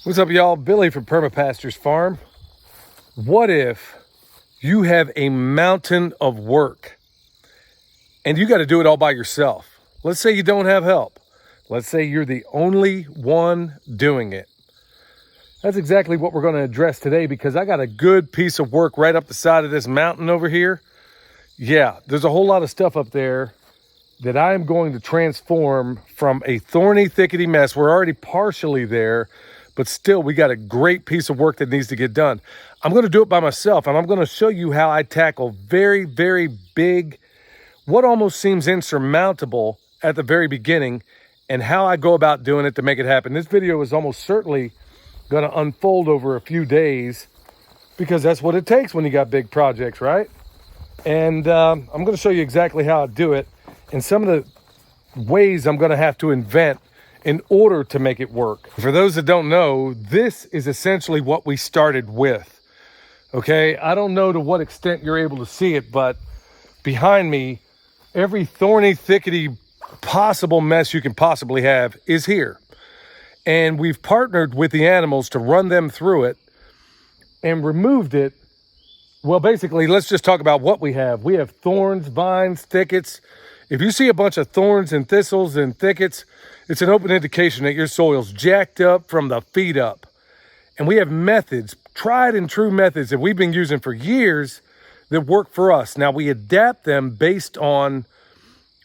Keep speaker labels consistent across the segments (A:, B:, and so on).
A: What's up, y'all? Billy from Perma Pastures Farm. What if you have a mountain of work and you got to do it all by yourself? Let's say you don't have help. Let's say you're the only one doing it. That's exactly what we're going to address today, because I got a good piece of work right up the side of this mountain over here. Yeah, there's a whole lot of stuff up there that I am going to transform from a thorny, thickety mess. We're already partially there, but still we got a great piece of work that needs to get done. I'm going to do it by myself, and I'm going to show you how I tackle very, very big, what almost seems insurmountable at the very beginning, and how I go about doing it to make it happen. This video is almost certainly going to unfold over a few days, because that's what it takes when you got big projects, right? And I'm going to show you exactly how I do it and some of the ways I'm going to have to invent in order to make it work. For those that don't know, this is essentially what we started with. Okay, I don't know to what extent you're able to see it, but behind me, every thorny, thickety, possible mess you can possibly have is here. And we've partnered with the animals to run them through it and removed it. Well, basically, let's just talk about what we have. We have thorns, vines, thickets. If you see a bunch of thorns and thistles and thickets, it's an open indication that your soil's jacked up from the feet up. And we have methods, tried and true methods that we've been using for years that work for us. Now, we adapt them based on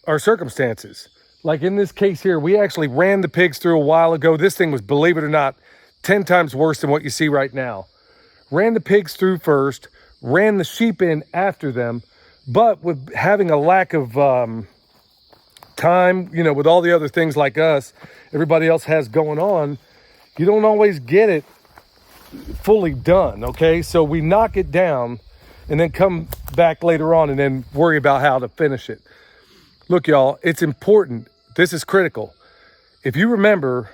A: our circumstances. Like in this case here, we actually ran the pigs through a while ago. This thing was, believe it or not, 10 times worse than what you see right now. Ran the pigs through first, ran the sheep in after them, but with having a lack of time, you know, with all the other things like us, everybody else has going on, you don't always get it fully done, okay? So we knock it down and then come back later on and then worry about how to finish it. Look, y'all, it's important. This is critical. If you remember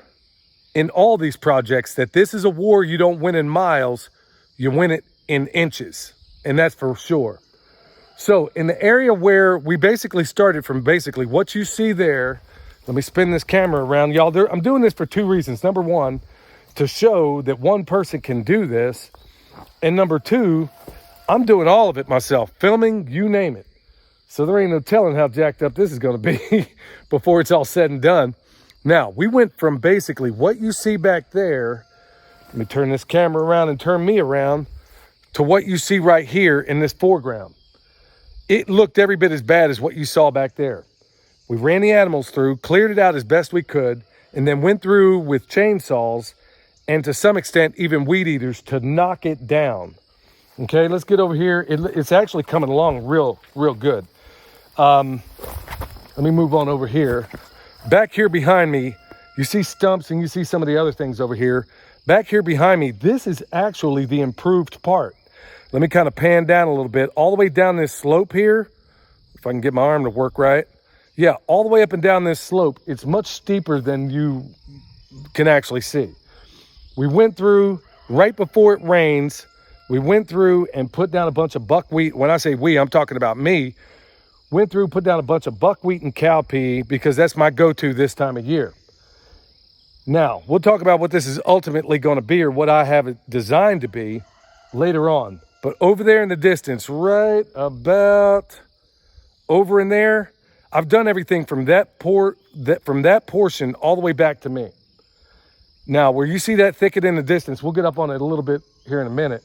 A: in all these projects that this is a war you don't win in miles, you win it in inches, and that's for sure. So in the area where we basically started from, basically what you see there, let me spin this camera around, y'all. I'm doing this for two reasons. Number one, to show that one person can do this. And number two, I'm doing all of it myself, filming, you name it. So there ain't no telling how jacked up this is going to be before it's all said and done. Now, we went from basically what you see back there, let me turn this camera around and turn me around, to what you see right here in this foreground. It looked every bit as bad as what you saw back there. We ran the animals through, cleared it out as best we could, and then went through with chainsaws and to some extent even weed eaters to knock it down. Okay, let's get over here. It's actually coming along real good. Let me move on over here. Back here behind me, you see stumps and you see some of the other things over here. Back here behind me, this is actually the improved part. Let me kind of pan down a little bit, all the way down this slope here. If I can get my arm to work right. Yeah, all the way up and down this slope. It's much steeper than you can actually see. We went through right before it rains. We went through and put down a bunch of buckwheat. When I say we, I'm talking about me. Went through, put down a bunch of buckwheat and cowpea, because that's my go-to this time of year. Now, we'll talk about what this is ultimately going to be, or what I have it designed to be, later on. But over there in the distance, right about over in there, I've done everything from that portion all the way back to me. Now, where you see that thicket in the distance, we'll get up on it a little bit here in a minute.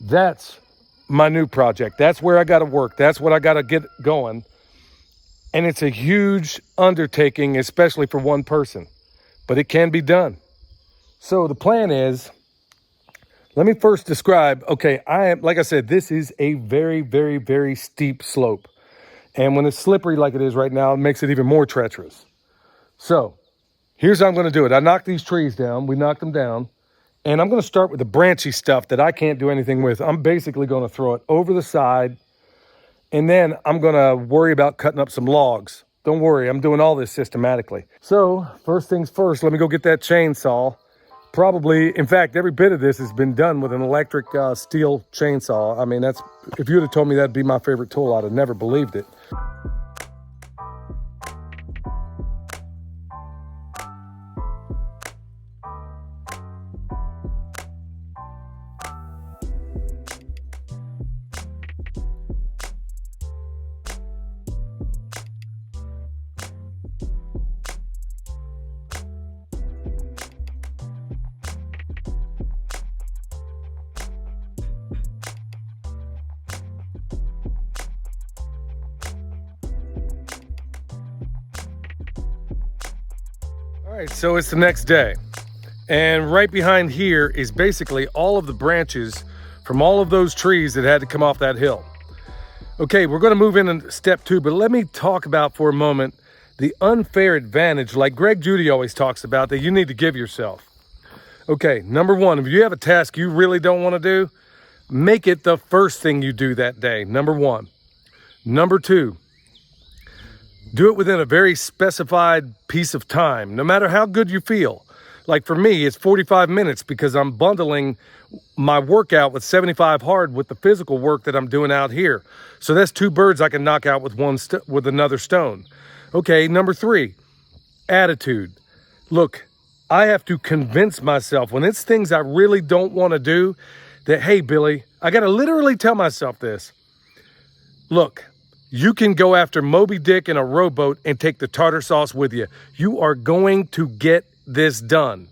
A: That's my new project. That's where I got to work. That's what I got to get going. And it's a huge undertaking, especially for one person, but it can be done. So the plan is, let me first describe, okay, like I said, this is a very, very, very steep slope. And when it's slippery like it is right now, it makes it even more treacherous. So here's how I'm going to do it. I knocked these trees down. We knocked them down. And I'm going to start with the branchy stuff that I can't do anything with. I'm basically going to throw it over the side. And then I'm going to worry about cutting up some logs. Don't worry, I'm doing all this systematically. So first things first, let me go get that chainsaw. Probably, in fact, every bit of this has been done with an electric steel chainsaw. I mean, if you would have told me that'd be my favorite tool, I'd have never believed it. All right, so it's the next day. And right behind here is basically all of the branches from all of those trees that had to come off that hill. Okay, we're gonna move into step 2, but let me talk about for a moment the unfair advantage, like Greg Judy always talks about, that you need to give yourself. Okay, number 1, if you have a task you really don't wanna do, make it the first thing you do that day, number 1. Number 2, do it within a very specified piece of time, no matter how good you feel. Like for me, it's 45 minutes because I'm bundling my workout with 75 hard with the physical work that I'm doing out here. So that's 2 birds I can knock out with with another stone. Okay, number 3, attitude. Look, I have to convince myself when it's things I really don't want to do that, hey, Billy, I got to literally tell myself this. Look, you can go after Moby Dick in a rowboat and take the tartar sauce with you. You are going to get this done.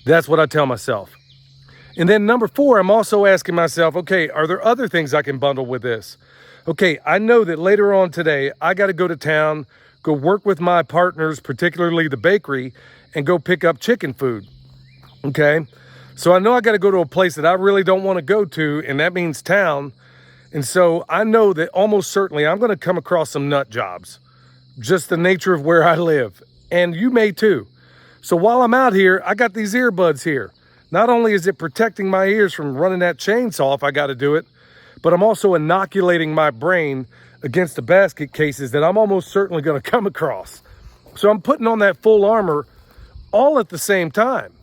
A: That's what I tell myself. And then number 4, I'm also asking myself, okay, are there other things I can bundle with this? Okay, I know that later on today, I got to go to town, go work with my partners, particularly the bakery, and go pick up chicken food. Okay, so I know I got to go to a place that I really don't want to go to, and that means town. And so I know that almost certainly I'm going to come across some nut jobs, just the nature of where I live. And you may too. So while I'm out here, I got these earbuds here. Not only is it protecting my ears from running that chainsaw if I got to do it, but I'm also inoculating my brain against the basket cases that I'm almost certainly going to come across. So I'm putting on that full armor all at the same time,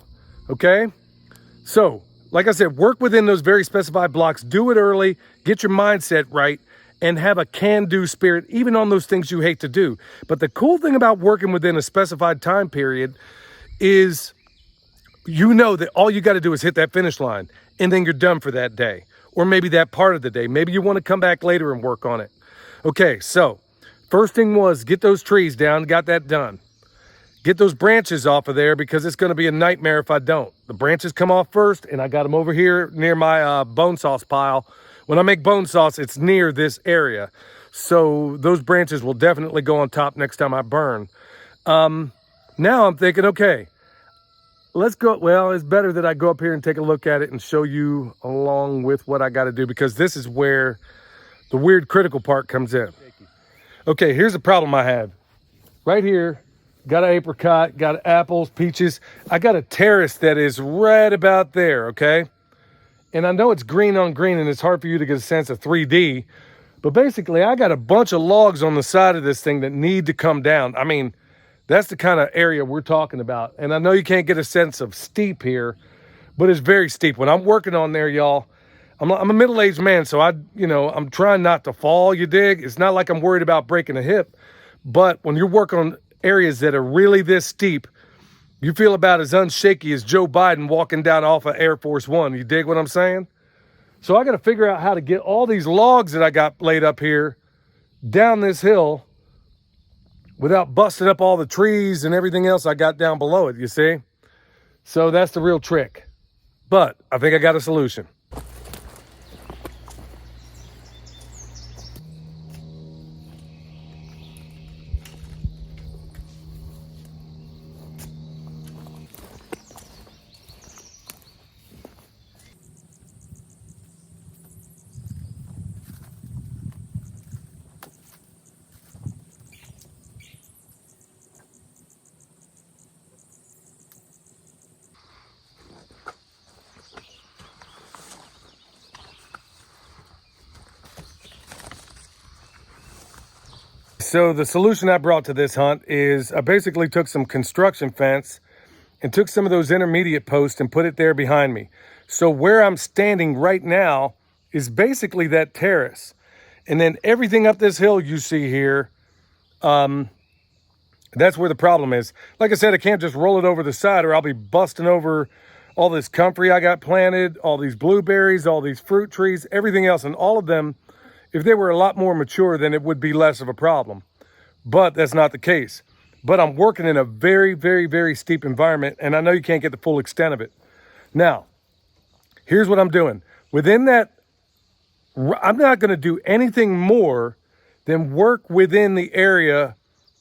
A: okay? So, like I said, work within those very specified blocks, do it early, get your mindset right, and have a can-do spirit, even on those things you hate to do. But the cool thing about working within a specified time period is you know that all you got to do is hit that finish line, and then you're done for that day, or maybe that part of the day. Maybe you want to come back later and work on it. Okay, so first thing was get those trees down, got that done. Get those branches off of there because it's going to be a nightmare if I don't. The branches come off first, and I got them over here near my bone sauce pile. When I make bone sauce, it's near this area. So those branches will definitely go on top next time I burn. Now I'm thinking, okay, let's go. Well, it's better that I go up here and take a look at it and show you along with what I got to do, because this is where the weird critical part comes in. Okay, here's the problem I have. Right here, got an apricot, got apples, peaches. I got a terrace that is right about there, okay? And I know it's green on green and it's hard for you to get a sense of 3D, but basically I got a bunch of logs on the side of this thing that need to come down. I mean, that's the kind of area we're talking about. And I know you can't get a sense of steep here, but it's very steep. When I'm working on there, y'all, I'm a middle-aged man, so I'm trying not to fall, you dig? It's not like I'm worried about breaking a hip, but when you're working on areas that are really this steep, you feel about as unshaky as Joe Biden walking down off of Air Force One. You dig what I'm saying? So I got to figure out how to get all these logs that I got laid up here down this hill without busting up all the trees and everything else I got down below it, you see? So that's the real trick. But I think I got a solution. So the solution I brought to this hunt is I basically took some construction fence and took some of those intermediate posts and put it there behind me. So where I'm standing right now is basically that terrace. And then everything up this hill you see here, that's where the problem is. Like I said, I can't just roll it over the side or I'll be busting over all this comfrey I got planted, all these blueberries, all these fruit trees, everything else. And all of them, if they were a lot more mature, then it would be less of a problem. But that's not the case. But I'm working in a very, very, very steep environment, and I know you can't get the full extent of it. Now, here's what I'm doing. Within that, I'm not going to do anything more than work within the area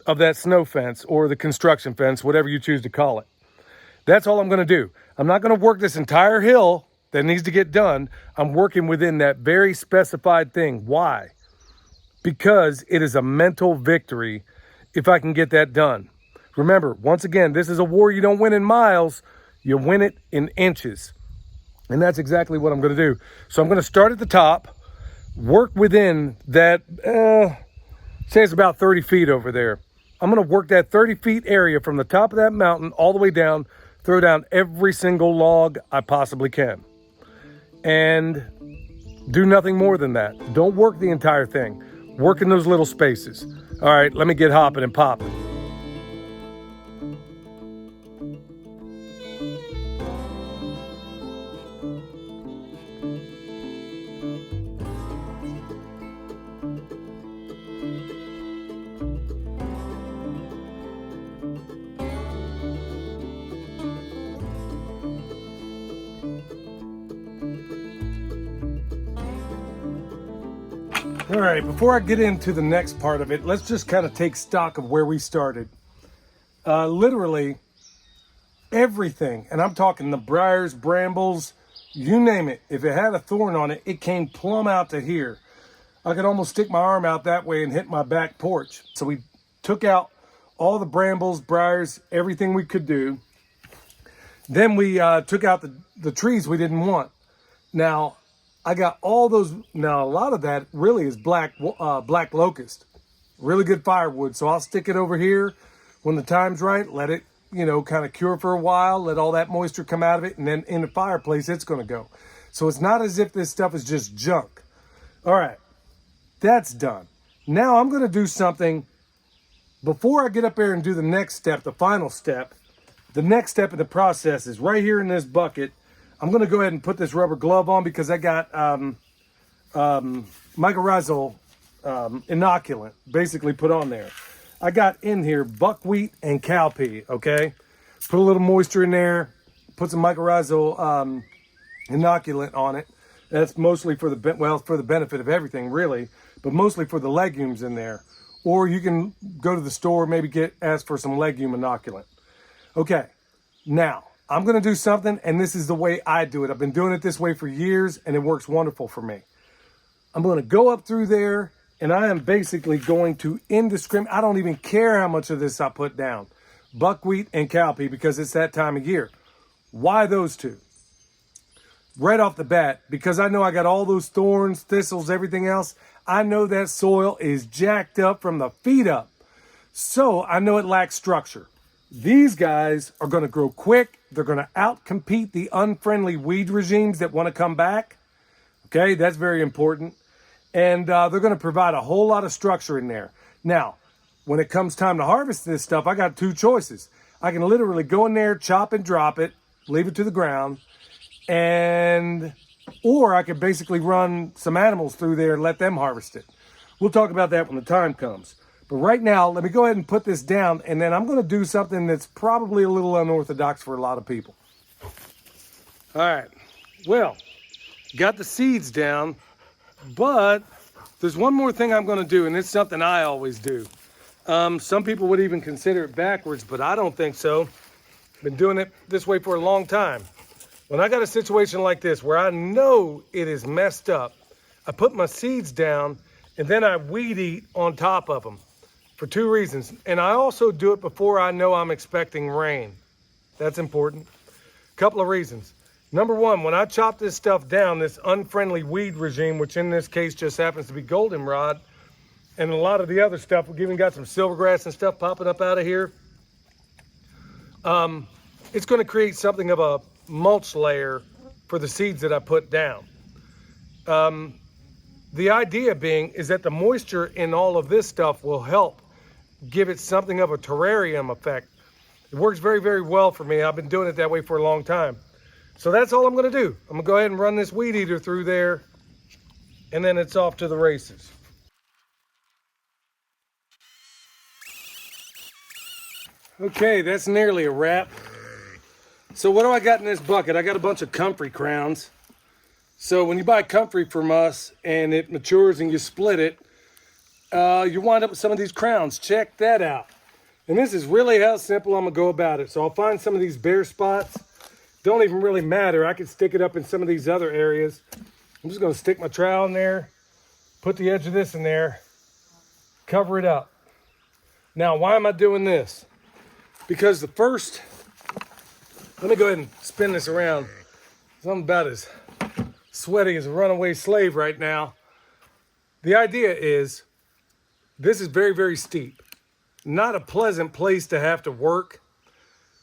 A: of that snow fence or the construction fence, whatever you choose to call it. That's all I'm going to do. I'm not going to work this entire hill that needs to get done. I'm working within that very specified thing. Why? Because it is a mental victory if I can get that done. Remember, once again, this is a war you don't win in miles, you win it in inches. And that's exactly what I'm going to do. So I'm going to start at the top, work within that, say it's about 30 feet over there. I'm going to work that 30 feet area from the top of that mountain all the way down, throw down every single log I possibly can. And do nothing more than that. Don't work the entire thing. Work in those little spaces. All right, let me get hopping and popping. All right, before I get into the next part of it, let's just kind of take stock of where we started. Literally everything, and I'm talking the briars, brambles, you name it. If it had a thorn on it, it came plumb out to here. I could almost stick my arm out that way and hit my back porch. So we took out all the brambles, briars, everything we could do. Then we took out the trees we didn't want. Now, I got all those. Now, a lot of that really is black locust. Really good firewood. So I'll stick it over here when the time's right. Let it, kind of cure for a while. Let all that moisture come out of it. And then in the fireplace, it's going to go. So it's not as if this stuff is just junk. All right. That's done. Now I'm going to do something. Before I get up there and do the next step, the final step, the next step in the process is right here in this bucket. I'm going to go ahead and put this rubber glove on because I got mycorrhizal inoculant basically put on there. I got in here buckwheat and cowpea, okay? Put a little moisture in there, put some mycorrhizal inoculant on it. That's mostly for the benefit of everything, really, but mostly for the legumes in there. Or you can go to the store, maybe ask for some legume inoculant. Okay, now, I'm going to do something, and this is the way I do it. I've been doing it this way for years, and it works wonderful for me. I'm going to go up through there, and I am basically going to I don't even care how much of this I put down. Buckwheat and cowpea, because it's that time of year. Why those two? Right off the bat, because I know I got all those thorns, thistles, everything else. I know that soil is jacked up from the feet up. So I know it lacks structure. These guys are going to grow quick. They're going to outcompete the unfriendly weed regimes that want to come back. Okay, that's very important. And they're going to provide a whole lot of structure in there. Now, when it comes time to harvest this stuff, I got two choices. I can literally go in there, chop and drop it, leave it to the ground, or I could basically run some animals through there and let them harvest it. We'll talk about that when the time comes. But right now, let me go ahead and put this down, and then I'm going to do something that's probably a little unorthodox for a lot of people. All right. Well, got the seeds down, but there's one more thing I'm going to do, and it's something I always do. Some people would even consider it backwards, but I don't think so. Been doing it this way for a long time. When I got a situation like this where I know it is messed up, I put my seeds down, and then I weed eat on top of them. For two reasons. And I also do it before I know I'm expecting rain. That's important. Couple of reasons. Number one, when I chop this stuff down, this unfriendly weed regime, which in this case just happens to be goldenrod, and a lot of the other stuff, we've even got some silvergrass and stuff popping up out of here. It's going to create something of a mulch layer for the seeds that I put down. The idea being is that the moisture in all of this stuff will help give it something of a terrarium effect. It works very, very well for me. I've been doing it that way for a long time. So that's all I'm going to do. I'm going to go ahead and run this weed eater through there, and then it's off to the races. Okay, that's nearly a wrap. So what do I got in this bucket? I got a bunch of comfrey crowns. So when you buy comfrey from us and it matures and you split it, you wind up with some of these crowns. Check that out. And this is really how simple I'm gonna go about it. So I'll find some of these bare spots. Don't even really matter. I can stick it up in some of these other areas. I'm just gonna stick my trowel in there, put the edge of this in there, cover it up. Now, why am I doing this? Because let me go ahead and spin this around. I'm about as sweaty as a runaway slave right now. The idea is, this is very, very steep. Not a pleasant place to have to work.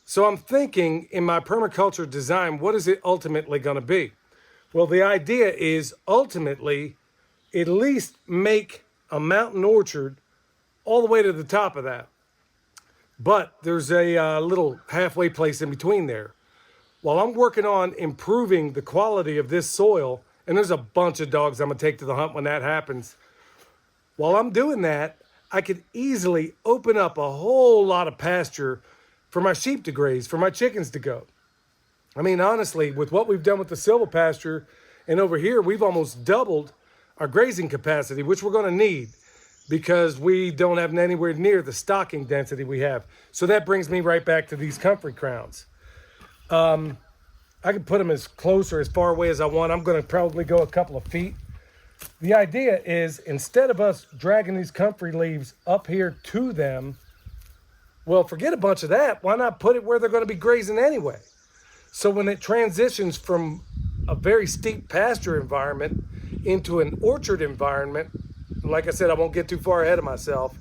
A: So I'm thinking in my permaculture design, what is it ultimately gonna be? Well, the idea is ultimately at least make a mountain orchard all the way to the top of that. But there's a little halfway place in between there. While I'm working on improving the quality of this soil, and there's a bunch of dogs I'm gonna take to the hunt when that happens. While I'm doing that, I could easily open up a whole lot of pasture for my sheep to graze, for my chickens to go. I mean, honestly, with what we've done with the silvopasture, and over here, we've almost doubled our grazing capacity, which we're gonna need because we don't have anywhere near the stocking density we have. So that brings me right back to these comfrey crowns. I can put them as close or as far away as I want. I'm gonna probably go a couple of feet. The idea is, instead of us dragging these comfrey leaves up here to them, well, forget a bunch of that. Why not put it where they're gonna be grazing anyway? So when it transitions from a very steep pasture environment into an orchard environment, like I said, I won't get too far ahead of myself.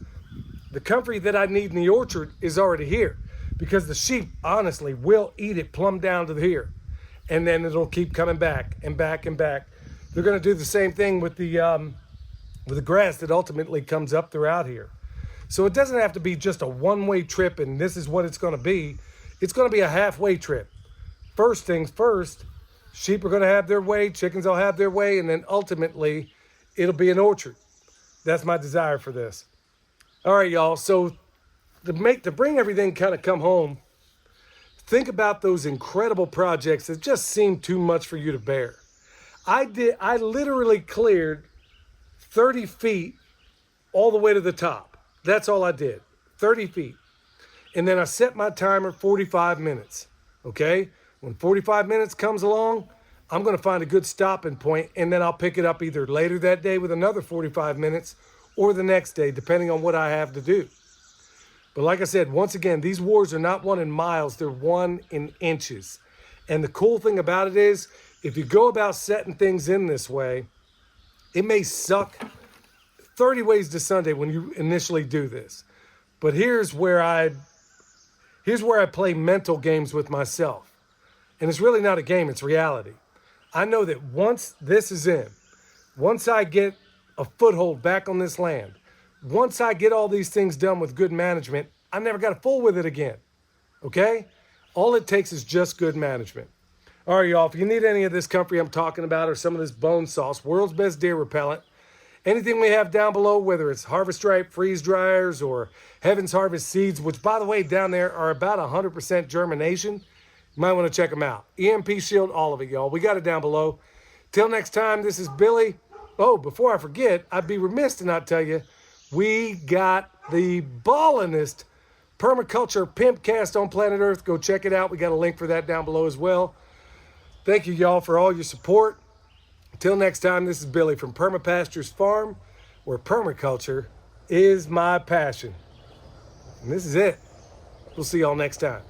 A: The comfrey that I need in the orchard is already here because the sheep honestly will eat it plumb down to here. And then it'll keep coming back and back and back. They're gonna do the same thing with the grass that ultimately comes up throughout here. So it doesn't have to be just a one-way trip and this is what it's gonna be. It's gonna be a halfway trip. First things first, sheep are gonna have their way, chickens will have their way, and then ultimately it'll be an orchard. That's my desire for this. All right, y'all, so to bring everything kind of come home, think about those incredible projects that just seem too much for you to bear. I literally cleared 30 feet all the way to the top. That's all I did, 30 feet. And then I set my timer 45 minutes, okay? When 45 minutes comes along, I'm gonna find a good stopping point and then I'll pick it up either later that day with another 45 minutes or the next day, depending on what I have to do. But like I said, once again, these wars are not won in miles, they're won in inches. And the cool thing about it is, if you go about setting things in this way, it may suck 30 ways to Sunday when you initially do this. But here's where I play mental games with myself. And it's really not a game, it's reality. I know that once this is in, once I get a foothold back on this land, once I get all these things done with good management, I never got to fool with it again, okay? All it takes is just good management. All right, y'all, if you need any of this comfrey I'm talking about or some of this bone sauce, world's best deer repellent, anything we have down below, whether it's Harvest Stripe freeze dryers or Heaven's Harvest seeds, which by the way, down there are about 100% germination, you might want to check them out. EMP Shield, all of it, y'all. We got it down below. Till next time, this is Billy. Oh, before I forget, I'd be remiss to not tell you, we got the ballinest permaculture pimpcast on planet Earth. Go check it out. We got a link for that down below as well. Thank you, y'all, for all your support. Until next time, this is Billy from Perma Pastures Farm, where permaculture is my passion. And this is it. We'll see y'all next time.